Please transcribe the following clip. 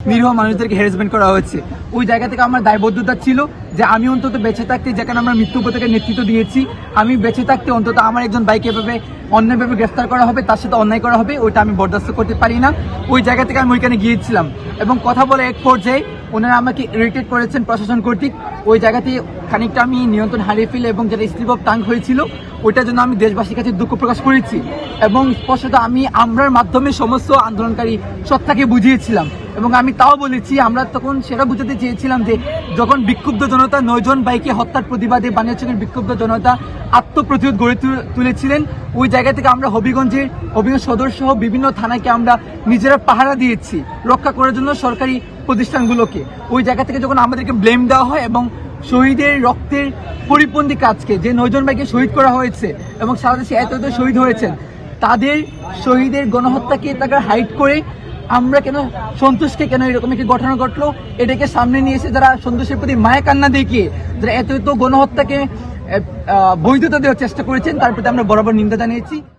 নিরীহ মানুষদেরকে হ্যারাসমেন্ট করা হচ্ছে। ওই জায়গা থেকে আমার দায়বদ্ধতা ছিল যে আমি অন্তত বেঁচে থাকতে, যেখানে আমরা মৃত্যু পথকে নেতৃত্ব দিয়েছি, আমি বেঁচে থাকতে অন্তত আমার একজন ভাইকে এভাবে অন্যায়ভাবে গ্রেফতার করা হবে, তার সাথে অন্যায় করা হবে, ওইটা আমি বরদাস্ত করতে পারি না। ওই জায়গা থেকে আমি ওইখানে গিয়েছিলাম এবং কথা বলে এক পর্যায়ে ওনারা আমাকে ইরিটেট করেছেন প্রশাসন কর্তৃক। ওই জায়গাতে খানিকটা আমি নিয়ন্ত্রণ হারিয়ে ফেলি এবং যেটা স্লিপ অফ টাং হয়েছিল ওইটার জন্য আমি দেশবাসীর কাছে দুঃখ প্রকাশ করেছি এবং স্পষ্টত আমি আমরার মাধ্যমে সমস্ত আন্দোলনকারী সত্তাকে বুঝিয়েছিলাম এবং আমি তাও বলেছি, আমরা তখন সেটা বুঝাতে চেয়েছিলাম যে যখন বিক্ষুব্ধ জনতা 9 জন ভাইকে হত্যার প্রতিবাদে বানিয়াচকের বিক্ষুব্ধ জনতা আত্মপ্রতিরোধ গড়ে তুলেছিলেন, ওই জায়গা থেকে আমরা হবিগঞ্জ সদর সহ বিভিন্ন থানাকে আমরা নিজেরা পাহারা দিয়েছি রক্ষা করার জন্য সরকারি প্রতিষ্ঠানগুলোকে। ওই জায়গা থেকে যখন আমাদেরকে ব্লেম দেওয়া হয় এবং শহীদের রক্তের পরিপন্থী কাজকে, যে 9 জন ভাইকে শহীদ করা হয়েছে এবং সারা দেশে এত শহীদ হয়েছেন, তাদের শহীদের গণহত্যাকে তাকে হাইড করে আমরা কেন সন্তোষকে কেন এরকম একটি ঘটনা ঘটলো এটাকে সামনে নিয়ে এসে যারা সন্তোষের প্রতি মায়া কান্না দেখিয়ে যারা এত গণহত্যাকে বৈধতা দেওয়ার চেষ্টা করেছেন, তার প্রতি আমরা বরাবর নিন্দা জানিয়েছি।